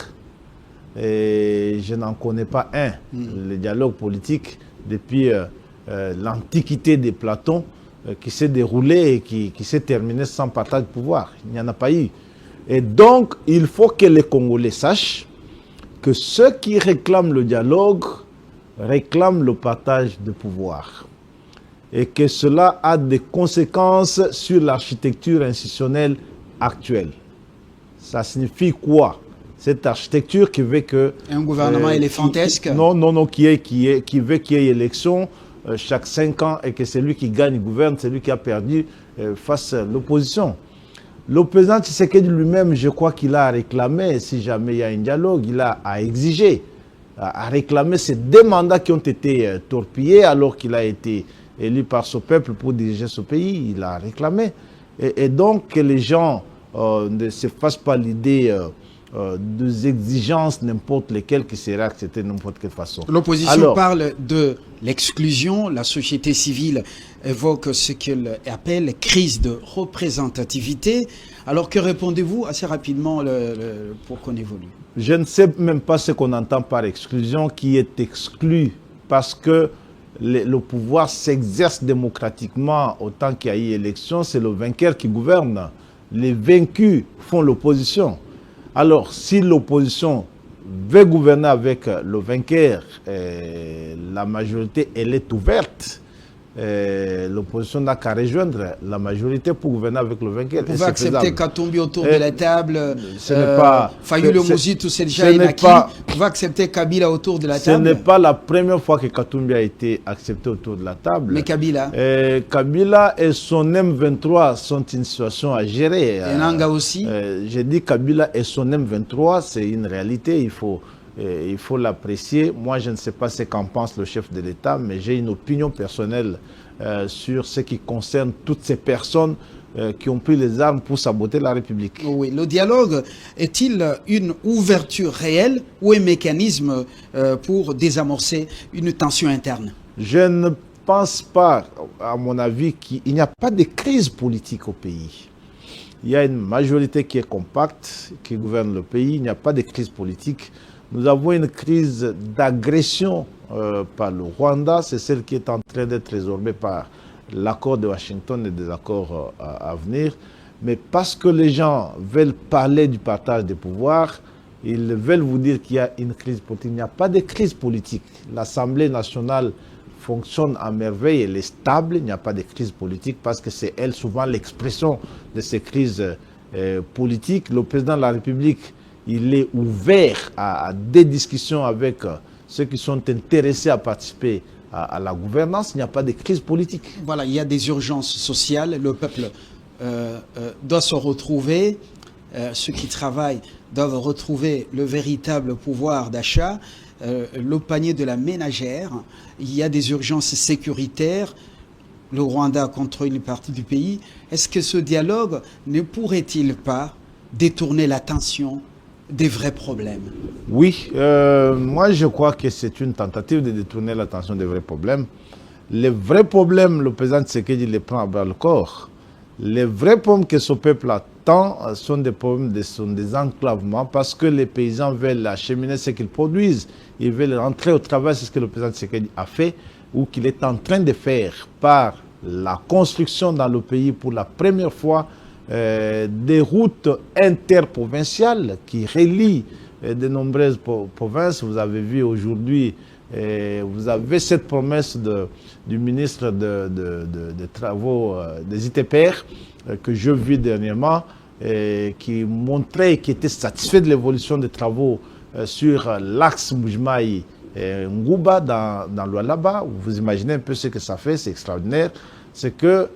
Et je n'en connais pas un. Le dialogue politique, depuis l'antiquité de Platon, qui s'est déroulé et qui s'est terminé sans partage de pouvoir. Il n'y en a pas eu. Et donc, il faut que les Congolais sachent que ceux qui réclament le dialogue réclament le partage de pouvoir et que cela a des conséquences sur l'architecture institutionnelle actuelle. Ça signifie quoi? Cette architecture qui veut que... Un gouvernement éléphantesque? Non, qui veut qu'il y ait élection chaque 5 ans et que celui qui gagne gouverne, celui qui a perdu fasse l'opposition. Le président Tshisekedi lui-même, je crois qu'il a réclamé, si jamais il y a un dialogue, il a exigé, à réclamer ces 2 mandats qui ont été torpillés alors qu'il a été élu par ce peuple pour diriger ce pays. Il a réclamé. Et donc que les gens ne se fassent pas l'idée des exigences n'importe lesquelles qui seraient acceptées de n'importe quelle façon. L'opposition parle de l'exclusion, la société civile évoque ce qu'elle appelle crise de représentativité. Alors que répondez-vous assez rapidement pour qu'on évolue? Je ne sais même pas ce qu'on entend par exclusion, qui est exclu parce que le pouvoir s'exerce démocratiquement autant qu'il y a eu élection, c'est le vainqueur qui gouverne. Les vaincus font l'opposition. Alors, si l'opposition veut gouverner avec le vainqueur, la majorité, elle est ouverte. L'opposition n'a qu'à rejoindre la majorité pour gouverner avec le vainqueur. Vous pouvez accepter Katumbi autour de la table, Fayoulou Mouzito, c'est déjà acquis. Vous pouvez accepter Kabila autour de la table. Ce n'est pas la première fois que Katumbi a été accepté autour de la table. Mais Kabila Kabila et son M23 sont une situation à gérer. Et Nanga aussi. J'ai dit Kabila et son M23, c'est une réalité, il faut l'apprécier. Moi, je ne sais pas ce qu'en pense le chef de l'État, mais j'ai une opinion personnelle sur ce qui concerne toutes ces personnes qui ont pris les armes pour saboter la République. Oui, le dialogue est-il une ouverture réelle ou un mécanisme pour désamorcer une tension interne? Je ne pense pas, à mon avis, qu'il n'y a pas de crise politique au pays. Il y a une majorité qui est compacte, qui gouverne le pays. Il n'y a pas de crise politique. Nous avons une crise d'agression par le Rwanda. C'est celle qui est en train d'être résorbée par l'accord de Washington et des accords à venir. Mais parce que les gens veulent parler du partage des pouvoirs, ils veulent vous dire qu'il y a une crise politique. Il n'y a pas de crise politique. L'Assemblée nationale fonctionne à merveille, elle est stable. Il n'y a pas de crise politique parce que c'est elle souvent l'expression de ces crises politiques. Le président de la République, il est ouvert à des discussions avec ceux qui sont intéressés à participer à la gouvernance. Il n'y a pas de crise politique. Voilà, il y a des urgences sociales. Le peuple doit se retrouver. Ceux qui travaillent doivent retrouver le véritable pouvoir d'achat. Le panier de la ménagère. Il y a des urgences sécuritaires. le Rwanda contre une partie du pays. Est-ce que ce dialogue ne pourrait-il pas détourner l'attention des vrais problèmes? Oui, moi je crois que c'est une tentative de détourner l'attention des vrais problèmes. Les vrais problèmes, le président Tshisekedi les prend à bras le corps. Les vrais problèmes que ce peuple attend sont des problèmes, sont des enclavements, parce que les paysans veulent acheminer ce qu'ils produisent. Ils veulent rentrer au travail, c'est ce que le président Tshisekedi a fait, ou qu'il est en train de faire par la construction dans le pays pour la première fois des routes interprovinciales qui relient de nombreuses provinces. Vous avez vu aujourd'hui, vous avez cette promesse du ministre des Travaux des ITPR que je vis dernièrement, qui montrait qu'il était satisfait de l'évolution des travaux sur l'axe Mujimai Ngouba dans l'Oualaba. Vous imaginez un peu ce que ça fait, c'est extraordinaire. C'est que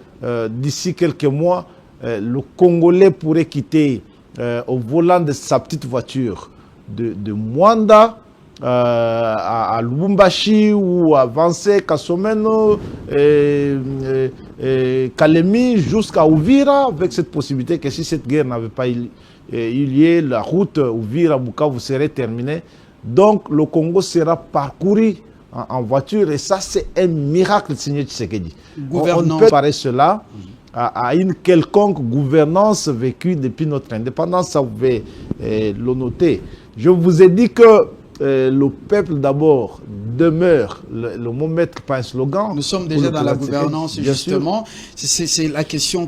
d'ici quelques mois, le Congolais pourrait quitter au volant de sa petite voiture de Mwanda à Lubumbashi ou à Vansé, Kasomeno, Kalemi jusqu'à Uvira, avec cette possibilité que si cette guerre n'avait pas eu lieu, la route Uvira-Bukavu serait terminée. Donc le Congo sera parcouru en voiture, et ça c'est un miracle signé Tshisekedi. On ne peut comparer cela à une quelconque gouvernance vécue depuis notre indépendance, ça vous pouvez le noter. Je vous ai dit que le peuple d'abord demeure le mot maître, pas un slogan. Nous sommes déjà dans la gouvernance, justement. C'est la question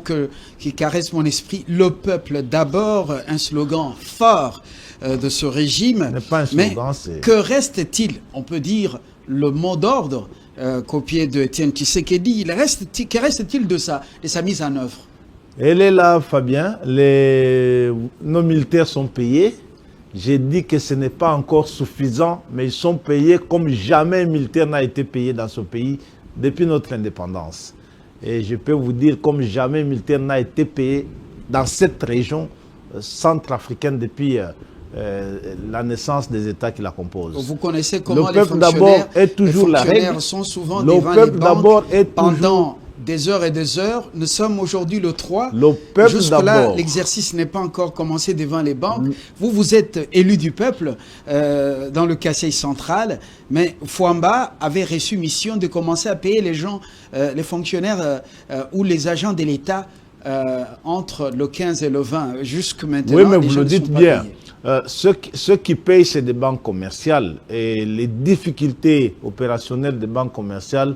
qui caresse mon esprit. Le peuple d'abord, un slogan fort de ce régime. Ce n'est pas un slogan, mais que reste-t-il? On peut dire le mot d'ordre copié de Etienne Tshisekedi. Que reste-t-il de sa mise en œuvre? Elle est là, Fabien. Nos militaires sont payés. J'ai dit que ce n'est pas encore suffisant, mais ils sont payés comme jamais un militaire n'a été payé dans ce pays depuis notre indépendance. Et je peux vous dire comme jamais un militaire n'a été payé dans cette région centrafricaine depuis la naissance des États qui la composent. Vous connaissez comment le peuple d'abord est toujours la règle. Sont souvent le peuple d'abord est pendant des heures et des heures. Nous sommes aujourd'hui le 3. Le peuple jusque-là, l'exercice n'est pas encore commencé devant les banques. Vous êtes élu du peuple dans le Kasaï central, mais Fouamba avait reçu mission de commencer à payer les gens, les fonctionnaires ou les agents de l'État entre le 15 et le 20. Jusque maintenant, oui, mais vous le dites bien. Ceux qui payent, c'est des banques commerciales. Et les difficultés opérationnelles des banques commerciales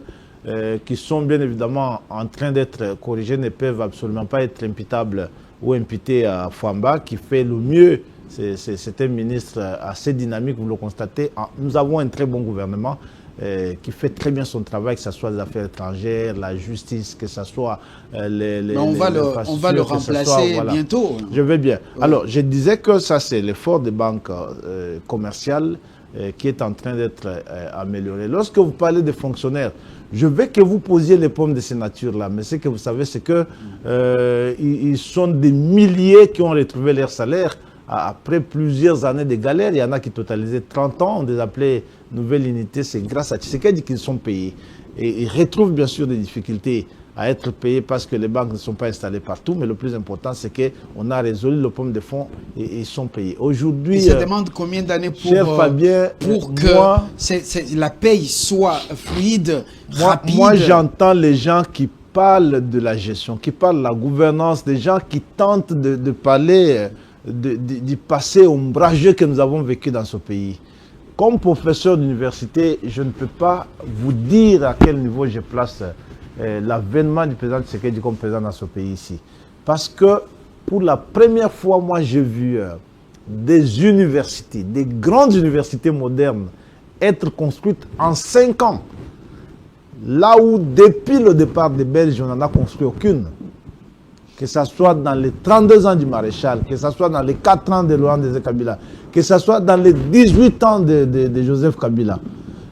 qui sont bien évidemment en train d'être corrigées ne peuvent absolument pas être imputables ou imputées à Fouamba, qui fait le mieux. C'est un ministre assez dynamique, vous le constatez. Nous avons un très bon gouvernement qui fait très bien son travail, que ce soit les affaires étrangères, la justice, que ce soit on va le remplacer bientôt. Je vais bien. Oui. Alors, je disais que ça, c'est l'effort des banques commerciales qui est en train d'être amélioré. Lorsque vous parlez des fonctionnaires, je veux que vous posiez les pommes de ces natures-là. Mais ce que vous savez, c'est que ils sont des milliers qui ont retrouvé leur salaire après plusieurs années de galère. Il y en a qui totalisaient 30 ans, on les appelait nouvelle unité. C'est grâce à Tshisekedi qu'ils sont payés. Et ils retrouvent bien sûr des difficultés à être payés parce que les banques ne sont pas installées partout. Mais le plus important, c'est qu'on a résolu le problème de fonds et ils sont payés. Aujourd'hui, ça demande combien d'années pour que la paye soit fluide, rapide? Moi, j'entends les gens qui parlent de la gestion, qui parlent de la gouvernance, des gens qui tentent de parler du passé ombrageux que nous avons vécu dans ce pays. Comme professeur d'université, je ne peux pas vous dire à quel niveau je place l'avènement du président Tshisekedi comme président dans ce pays ici. Parce que pour la première fois, moi j'ai vu des universités, des grandes universités modernes être construites en 5 ans. Là où depuis le départ des Belges, on n'en a construit aucune. Que ce soit dans les 32 ans du maréchal, que ce soit dans les 4 ans de Laurent Désiré Kabila, que ce soit dans les 18 ans de Joseph Kabila.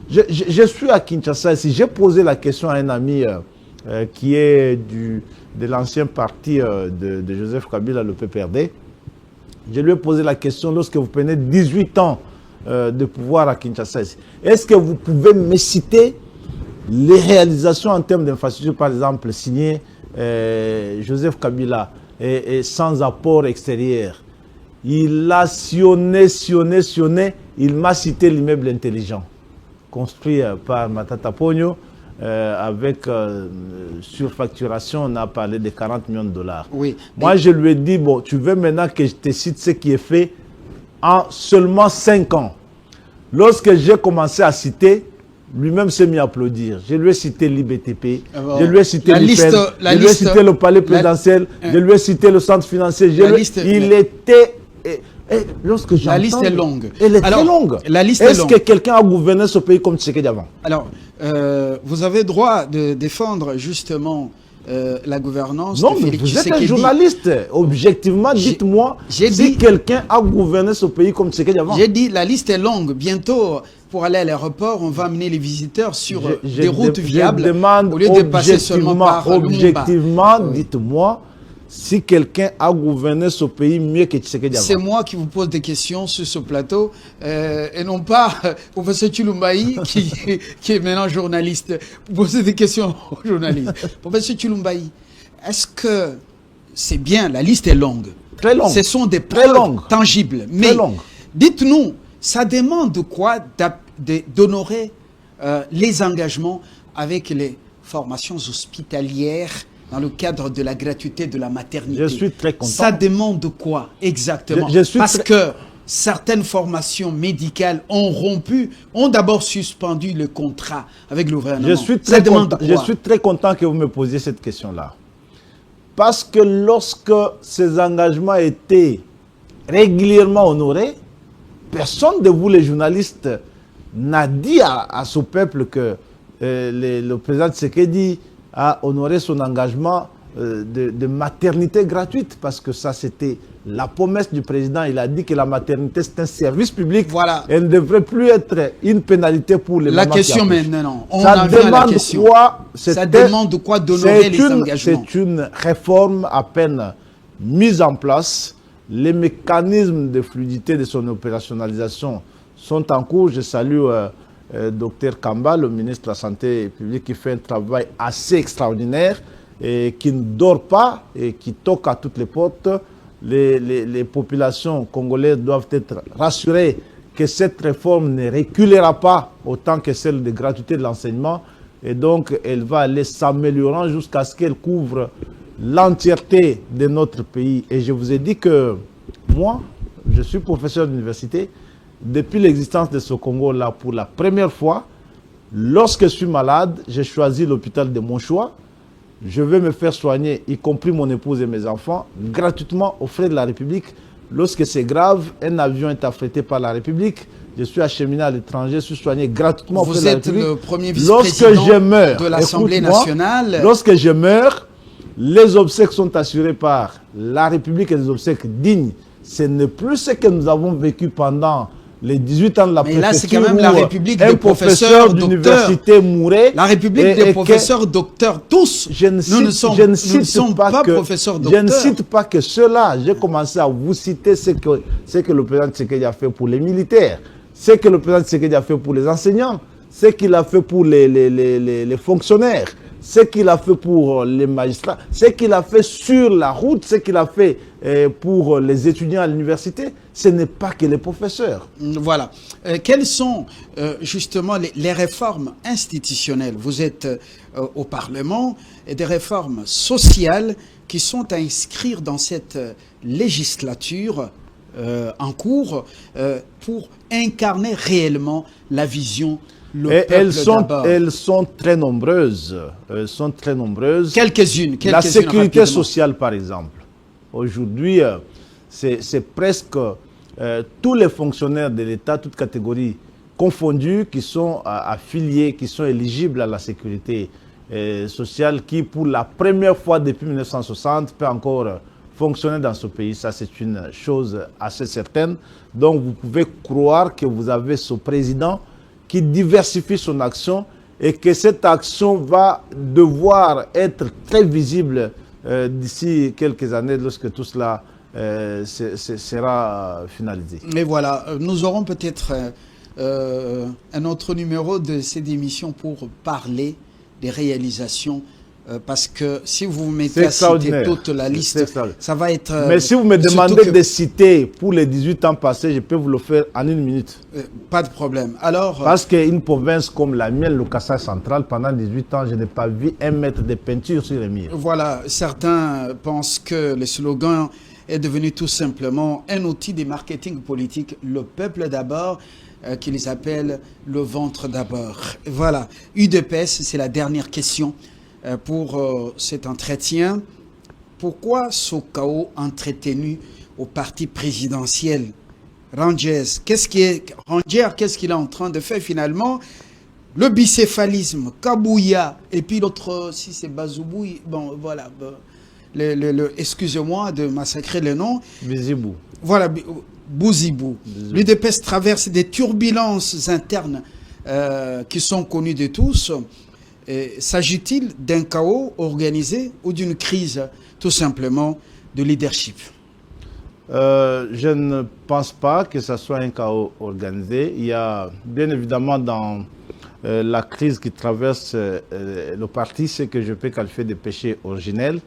Je suis à Kinshasa ici. J'ai posé la question à un ami qui est de l'ancien parti de Joseph Kabila, le PPRD. Je lui ai posé la question, lorsque vous prenez 18 ans de pouvoir à Kinshasa ici, est-ce que vous pouvez me citer les réalisations en termes d'infrastructures, par exemple, signées Joseph Kabila, et sans apport extérieur. Il a sionné, il m'a cité l'immeuble intelligent, construit par Matata Pogno, avec surfacturation, on a parlé de 40 millions de dollars. Oui. Moi, je lui ai dit, bon, tu veux maintenant que je te cite ce qui est fait en seulement 5 ans. Lorsque j'ai commencé à citer, lui-même s'est mis à applaudir. Je lui ai cité l'IBTP, je lui ai cité l'IPEN, je lui ai cité le palais présidentiel, je lui ai cité le centre financier. Il était... lorsque la liste est longue. Elle est très longue. Est-ce que quelqu'un a gouverné ce pays comme Tshisekedi avant? Alors, vous avez droit de défendre justement la gouvernance. Non, mais vous êtes un journaliste. Objectivement, dites-moi si quelqu'un a gouverné ce pays comme Tshisekedi avant. J'ai dit, la liste est longue. Bientôt, pour aller à l'aéroport, on va amener les visiteurs sur des routes viables. Je demande au lieu de passer seulement par objectivement, dites-moi si quelqu'un a gouverné ce pays mieux que Tshisekedi avant. C'est moi qui vous pose des questions sur ce plateau et non pas professeur Chilumbaï qui est maintenant journaliste. Vous posez des questions aux journalistes. Professeur Chilumbaï, est-ce que c'est bien, la liste est longue. Très longue. Ce sont des preuves tangibles. Mais dites-nous, ça demande de quoi d'honorer les engagements avec les formations hospitalières dans le cadre de la gratuité de la maternité. Je suis très content. Ça demande de quoi exactement? Parce que certaines formations médicales ont d'abord suspendu le contrat avec le gouvernement. Je suis très content que vous me posiez cette question-là. Parce que lorsque ces engagements étaient régulièrement honorés, personne de vous, les journalistes, n'a dit à ce peuple que le président Tshisekedi a honoré son engagement de maternité gratuite, parce que ça, c'était la promesse du président. Il a dit que la maternité, c'est un service public. Voilà. Elle ne devrait plus être une pénalité pour les mamans. La question maintenant, on ça en vient à la question. Ça demande de quoi d'honorer les engagements. C'est une réforme à peine mise en place. Les mécanismes de fluidité de son opérationnalisation sont en cours. Je salue Dr Kamba, le ministre de la Santé publique, qui fait un travail assez extraordinaire et qui ne dort pas et qui toque à toutes les portes. Les populations congolaises doivent être rassurées que cette réforme ne reculera pas autant que celle de gratuité de l'enseignement, et donc elle va aller s'améliorant jusqu'à ce qu'elle couvre l'entièreté de notre pays. Et je vous ai dit que moi, je suis professeur d'université. Depuis l'existence de ce Congo-là, pour la première fois, lorsque je suis malade, j'ai choisi l'hôpital de mon choix. Je vais me faire soigner, y compris mon épouse et mes enfants, gratuitement aux frais de la République. Lorsque c'est grave, un avion est affrété par la République. Je suis acheminé à l'étranger, je suis soigné gratuitement aux frais de la République. Vous êtes le premier vice-président de l'Assemblée nationale. Lorsque je meurs, les obsèques sont assurées par la République et des obsèques dignes. Ce n'est plus ce que nous avons vécu pendant les 18 ans de la préfecture. Mais là, c'est quand même la République des professeurs d'université mourait. La République des professeurs docteurs, tous. Je ne cite pas que ceux-là. J'ai commencé à vous citer ce que le président Tshisekedi a fait pour les militaires, ce que le président Tshisekedi a fait pour les enseignants, ce qu'il a fait pour les fonctionnaires, ce qu'il a fait pour les magistrats, ce qu'il a fait sur la route, ce qu'il a fait pour les étudiants à l'université. Ce n'est pas que les professeurs. Voilà. Quelles sont justement les réformes institutionnelles? Vous êtes au Parlement, et des réformes sociales qui sont à inscrire dans cette législature en cours pour incarner réellement la vision. Elles sont très nombreuses. Quelques-unes. La sécurité sociale, par exemple. Aujourd'hui, c'est presque tous les fonctionnaires de l'État, toutes catégories confondues, qui sont affiliés, qui sont éligibles à la sécurité sociale, qui, pour la première fois depuis 1960, peut encore fonctionner dans ce pays. Ça, c'est une chose assez certaine. Donc, vous pouvez croire que vous avez ce président qui diversifie son action et que cette action va devoir être très visible d'ici quelques années lorsque tout cela sera finalisé. Mais voilà, nous aurons peut-être un autre numéro de cette émission pour parler des réalisations. Parce que si vous vous mettez à citer toute la liste, ça va être... Mais si vous me demandez de citer pour les 18 ans passés, je peux vous le faire en 1 minute. Pas de problème. Alors, parce qu'une province comme la mienne, le Kassai central, pendant 18 ans, je n'ai pas vu un mètre de peinture sur les murs. Voilà, certains pensent que le slogan est devenu tout simplement un outil de marketing politique. Le peuple d'abord, qu'ils appellent le ventre d'abord. Voilà, UDPS, c'est la dernière question pour cet entretien. Pourquoi ce chaos entretenu au parti présidentiel? Rangers, qu'est-ce qu'il est en train de faire finalement? Le bicéphalisme, Kabouya, et puis l'autre, si c'est Bazoubou, bon voilà, excusez-moi de massacrer le nom. Bizibou. Voilà, Bouzibou. L'UDPS traverse des turbulences internes qui sont connues de tous. S'agit-il d'un chaos organisé ou d'une crise tout simplement de leadership? Je ne pense pas que ce soit un chaos organisé. Il y a bien évidemment dans la crise qui traverse le parti, ce que je peux qualifier de péché originel.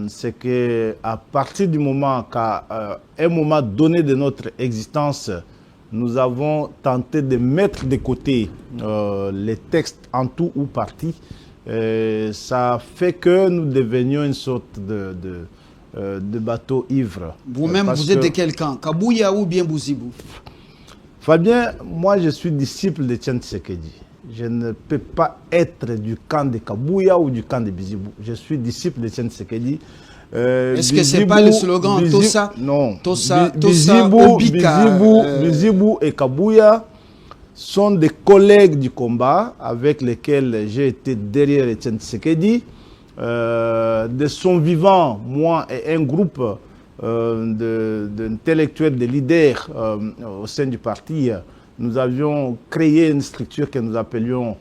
C'est qu'à partir du moment qu'à un moment donné de notre existence, nous avons tenté de mettre de côté les textes en tout ou partie. Ça fait que nous devenions une sorte de bateau ivre. Vous-même, vous êtes de quel camp? Kabouya ou bien Bouzibou? Fabien, moi je suis disciple de Tian Tshisekedi. Je ne peux pas être du camp de Kabouya ou du camp de Bizibou. Je suis disciple de Tian Tshisekedi. Est-ce que ce n'est pas le slogan Tosa? Non. Bizibou et Kabouya sont des collègues du combat avec lesquels j'ai été derrière Etienne Tshisekedi. De son vivant, moi et un groupe d'intellectuels, de leaders au sein du parti, nous avions créé une structure que nous appelions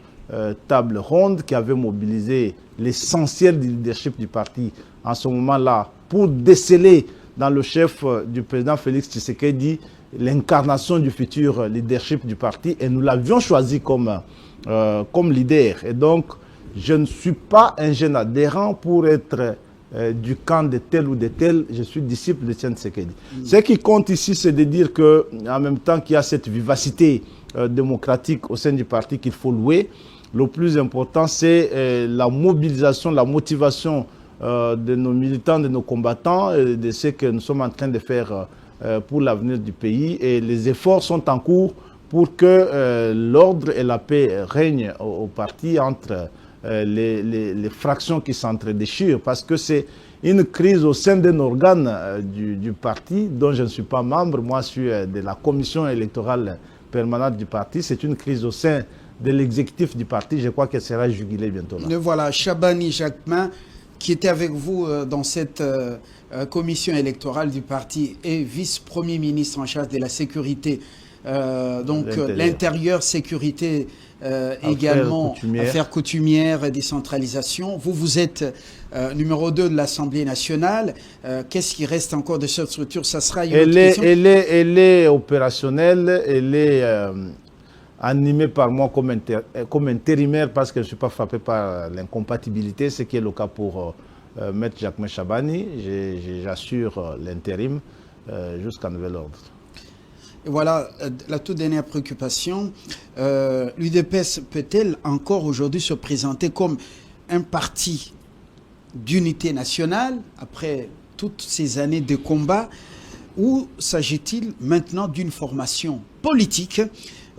Table Ronde, qui avait mobilisé l'essentiel du leadership du parti en ce moment-là pour déceler dans le chef du président Félix Tshisekedi l'incarnation du futur leadership du parti, et nous l'avions choisi comme leader. Et donc, je ne suis pas un jeune adhérent pour être du camp de tel ou de tel. Je suis disciple de Tian Tshisekedi. Ce qui compte ici, c'est de dire qu'en même temps qu'il y a cette vivacité démocratique au sein du parti qu'il faut louer, le plus important, c'est la mobilisation, la motivation de nos militants, de nos combattants, de ce que nous sommes en train de faire pour l'avenir du pays. Et les efforts sont en cours pour que l'ordre et la paix règnent au parti entre les fractions qui s'entredéchirent, parce que c'est une crise au sein d'un organe du parti dont je ne suis pas membre. Moi, je suis de la commission électorale permanente du parti. C'est une crise au sein de l'exécutif du parti. Je crois qu'elle sera jugulée bientôt. Le voilà, Chabani Jacquemin, qui était avec vous dans cette commission électorale du parti et vice-premier ministre en charge de la sécurité. Donc l'intérieur, sécurité également, affaires coutumières, décentralisation. Vous êtes numéro 2 de l'Assemblée nationale. Qu'est-ce qui reste encore de cette structure? Ça sera une autre question. Elle est opérationnelle, elle est animée par moi comme intérimaire parce que je ne suis pas frappé par l'incompatibilité, ce qui est le cas pour Maître Jacquemin Chabani. J'assure l'intérim jusqu'à nouvel ordre. Et voilà, la toute dernière préoccupation, l'UDPS peut-elle encore aujourd'hui se présenter comme un parti d'unité nationale après toutes ces années de combat, ou s'agit-il maintenant d'une formation politique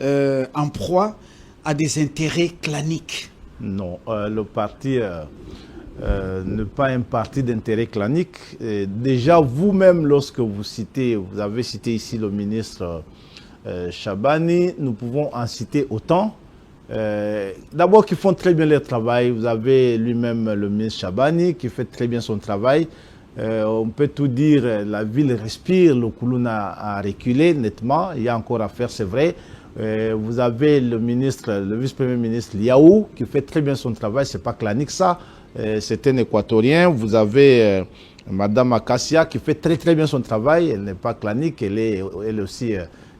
en proie à des intérêts claniques? Non, le parti n'est pas un parti d'intérêt clanique. Et déjà, vous-même, lorsque vous avez cité ici le ministre Chabani, nous pouvons en citer autant. D'abord, qui font très bien leur travail. Vous avez lui-même le ministre Chabani qui fait très bien son travail. On peut tout dire, la ville respire, le Kouloune a reculé nettement. Il y a encore à faire, c'est vrai. Vous avez le vice-premier ministre Liaou qui fait très bien son travail. C'est pas clanique ça. C'est un Équatorien. Vous avez Madame Akassia qui fait très très bien son travail. Elle n'est pas clanique, elle est aussi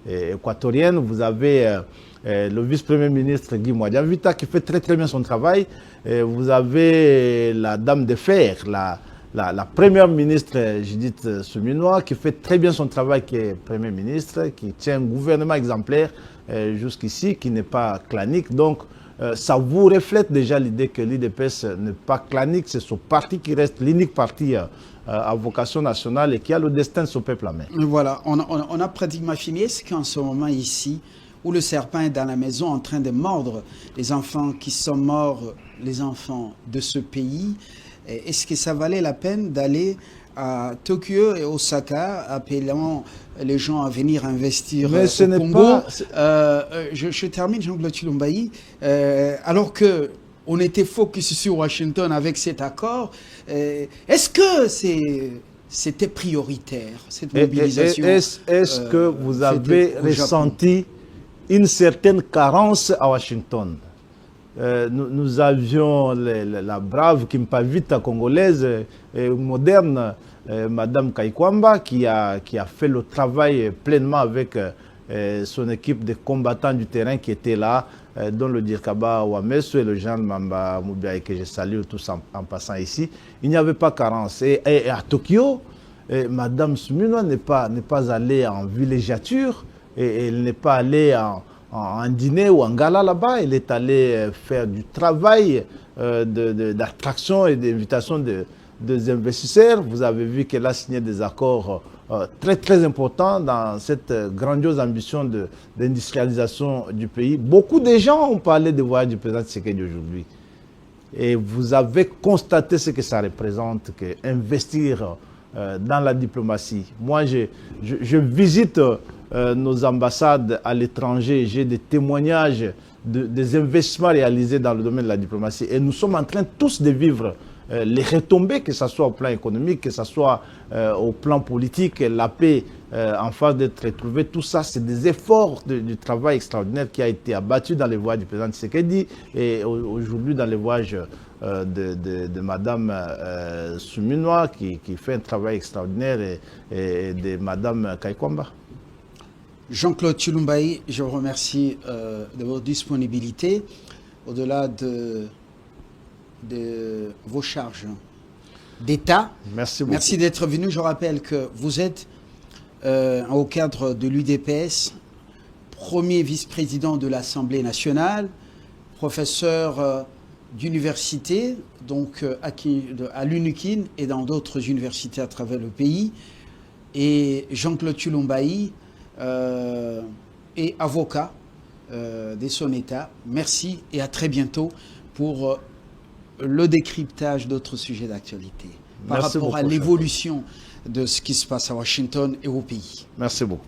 équatorienne. Vous avez le vice-premier ministre Guy Modiavita qui fait très très bien son travail. Vous avez la dame de fer, la première ministre Judith Suminwa qui fait très bien son travail, qui est premier ministre, qui tient un gouvernement exemplaire jusqu'ici, qui n'est pas clanique. Donc, ça vous reflète déjà l'idée que l'UDPS n'est pas clanique, c'est ce parti qui reste l'unique parti à vocation nationale et qui a le destin de ce peuple à main. Voilà, on a pratiquement fini. Est-ce qu'en ce moment ici, où le serpent est dans la maison en train de mordre les enfants qui sont morts, les enfants de ce pays, est-ce que ça valait la peine d'aller à Tokyo et Osaka, appelant les gens à venir investir au Congo? Je termine, Jean-Claude Chilumbayi. Alors qu'on était focus sur Washington avec cet accord, est-ce que c'était prioritaire, cette mobilisation? Est-ce que vous avez ressenti une certaine carence à Washington? Nous avions la brave Kimpavita congolaise moderne, Madame Kaikwamba, qui a fait le travail pleinement avec son équipe de combattants du terrain qui étaient là, dont le Dirkaba Wamesu et le Jean Mamba Moubiaï, que je salue tous en passant ici. Il n'y avait pas carence. Et à Tokyo, Madame Suminwa n'est pas allée en villégiature, et elle n'est pas allée en dîner ou en gala là-bas. Elle est allée faire du travail d'attraction et d'invitation des investisseurs. Vous avez vu qu'elle a signé des accords très très importants dans cette grandiose ambition d'industrialisation du pays. Beaucoup de gens ont parlé du voyage du président Tshisekedi aujourd'hui. Et vous avez constaté ce que ça représente, qu'investir dans la diplomatie. Moi, je visite nos ambassades à l'étranger, j'ai des témoignages des investissements réalisés dans le domaine de la diplomatie. Et nous sommes en train tous de vivre les retombées, que ce soit au plan économique, que ce soit au plan politique, la paix en phase d'être retrouvée. Tout ça, c'est des efforts du travail extraordinaire qui a été abattu dans les voyages du président Tshisekedi et aujourd'hui dans les voyages de Madame Suminwa qui fait un travail extraordinaire et de Madame Kaikwamba. Jean-Claude Chilumbayi, je vous remercie de votre disponibilité au-delà de vos charges d'État. Merci beaucoup. Merci d'être venu. Je rappelle que vous êtes au cadre de l'UDPS, premier vice-président de l'Assemblée nationale, professeur d'université, donc à l'UNIKIN et dans d'autres universités à travers le pays. Et Jean-Claude Chilumbayi est avocat de son État. Merci et à très bientôt pour le décryptage d'autres sujets d'actualité par rapport à l'évolution de ce qui se passe à Washington et au pays. Merci beaucoup.